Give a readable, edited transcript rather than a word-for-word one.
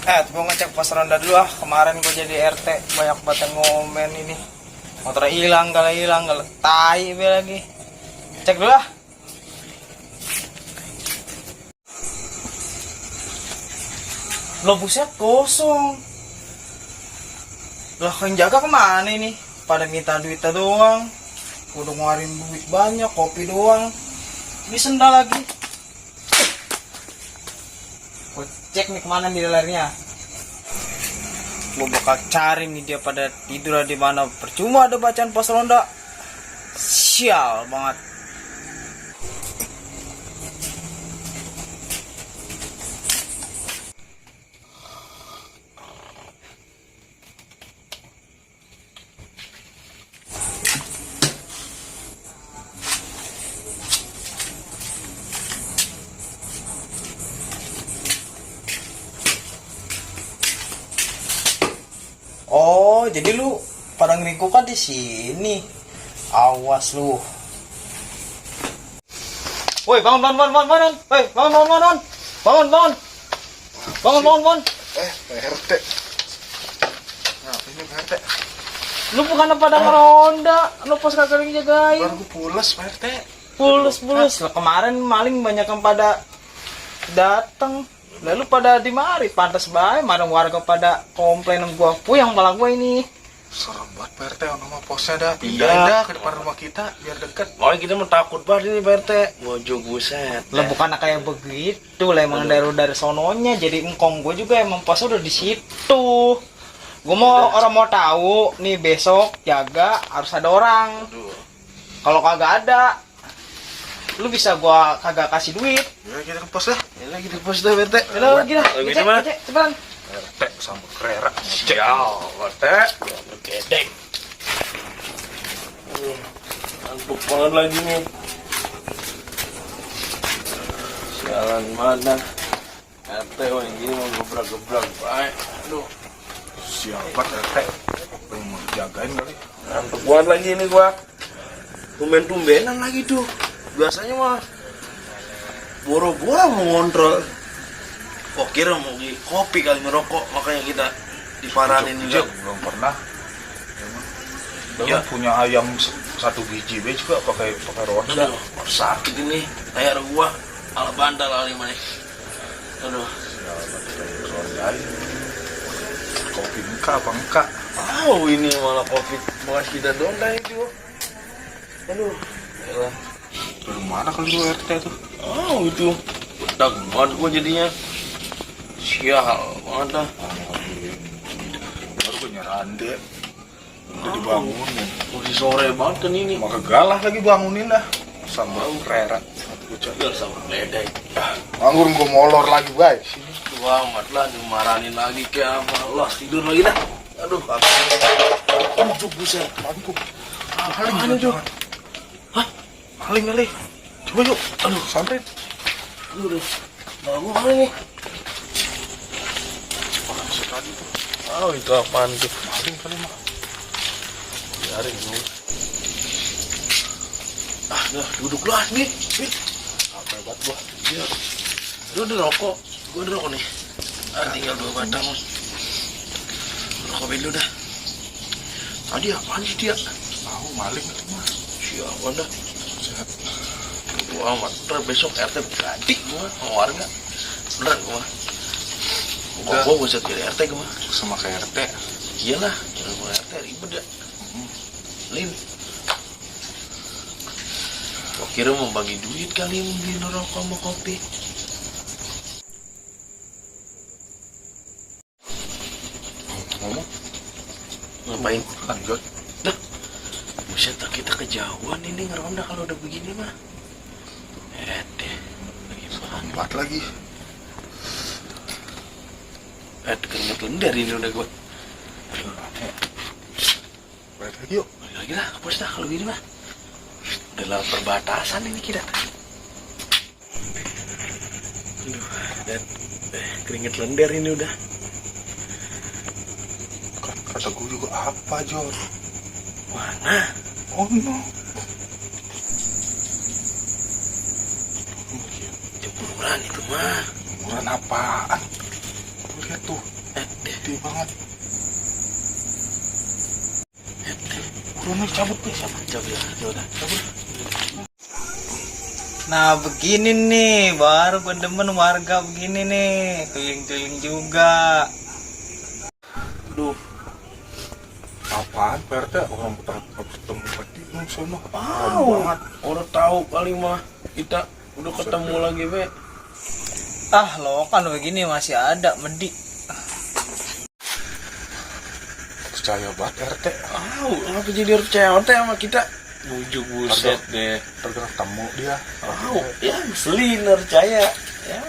Tapi gue ngecek pos ronda dulu ah. Kemarin gue jadi RT banyak banget yang ngomen ini. Motor hilang, gak tai be lagi. Cek dulu ah. Loh buset kosong. Lah yang jaga kemana ini? Pada minta duitnya doang. Udah ngeluarin duit banyak, kopi doang. Ini sendal lagi. Gue cek nih kemana nih larinya. Gue bakal cari nih dia pada tidur di mana. Percuma ada bacaan pos ronda. Sial banget. Oh, jadi lu pada ngeringkukan di sini. Awas lu. Woi, bangun. Woi, bangun. Bangun. PRT. Nah, ini PRT. Lu bukan pada ngeronda, lu pas kagak lagi jagain. Baru pules PRT. Pules. Lah kemarin maling banyak yang pada datang. Lalu pada dimari, pantas bae, marang warga pada komplain gua puyang malah gua ini. Serem banget PRT, nama posnya dah. Iya. Pindah dah ke depan rumah kita biar deket. Oh kita mau takut banget ini PRT. Mojo buset. Lah bukan kayak begitu lah, emang dari sononya jadi engkong gua juga emang posnya udah di situ. Gua mau orang mau tahu nih besok jaga harus ada orang. Kalau kagak ada, lu bisa gua kagak kasih duit. Ya kita ke pos dah. Ya lagi di pos dah PRT. Udah lagi dah. Lagi di mana? Cepetan. PRT sama Krera. Sial, PRT. Gedeng. Ngantuk banget lagi nih. Sialan mana? PRT wah yang gini mau gebrak-gebrak. Baik. Aduh. Siapa PRT? Pengen mau jagain kali. Ngantuk banget lagi ini gua. Tumben-tumbenan lagi tuh. Biasanya mah boro-boro mau ngontrol. Kok kira mau beli kopi kali ngerokok, makanya kita diparanin Jok, juga. belum pernah. Udah Ya. punya ayam satu biji be juga pakai roda. Aduh, sakit ini. Kayak gua ala bandal kali mana. Aduh. Rondain. Kopi enggak. Oh, ini malah covid bekas kita donda itu. Aduh. Yalah. Dari mana kali lu RT tuh? Oh, itu. Udah banget gua jadinya. Sial banget dah. Baru gue nyerande. Udah dibangunin. Masih sore banget kan ini. Maka galah lagi bangunin dah. Sama Krera. Biar sama ledek. Nganggur gue molor lagi bay. Sini. Tua amat lah, dimarahin lagi kayak apa. Lah, tidur lagi dah. Aduh, ujuk buset. Lampu. Apaan itu? Hah? Maling kali. Coba yuk. Aduh, sampai. Aduh, bangun mana nih? Tadi tuh. Oh, itu apaan tuh? Maling kali mah. Biarin dulu. Ah, dah, duduk lah, nih. Apa hebat gua. Iya. Lu udah rokok? Gua udah rokok nih. Ah, tinggal 2 batang. Rokok dulu dah. Tadi apaan sih dia? Tahu maling kali mah. Siapa dah? Sehat. Gua amat. Ntar besok RT ganti gua sama warga. Beneran gua. Udah. Gua bisa jadi RT gua. Sama kayak RT. Iyalah, jangan gua RT ribet ya. Lin. Gua kira mau bagi duit kali mau beli rokok sama kopi. Ngomong. Ngapain? Lanjut. Dah. Buset, kita kejauhan ini ngeronda kalau udah begini mah. Deh. Gimana? 4 lagi. Keringet lender ini udah gua. Balik lagi yuk. Balik lagi lah, bos dah kalau gini mah. Udah lewat perbatasan ini kita. Aduh, dan keringet lender ini udah. Kata gue juga apa, Jor? Mana? Oh no. Jemuran itu mah. Jemuran apaan? lihat tuh. Gede banget. Udah nih cabut nih, cabut. Nah begini nih, baru gue demen warga begini nih, keliling-keliling juga. Duh, Apaan Pak RT? Orang ketemu peti sono. banget. Orang tahu kali mah kita udah ketemu lagi, Be. Ah lo kan begini masih ada medik. Percaya banget RT. Ngapa jadi harus percaya sama kita? Bujuk buset deh. Tergerak temu dia. Ya, ngeselin harus percaya. Ya.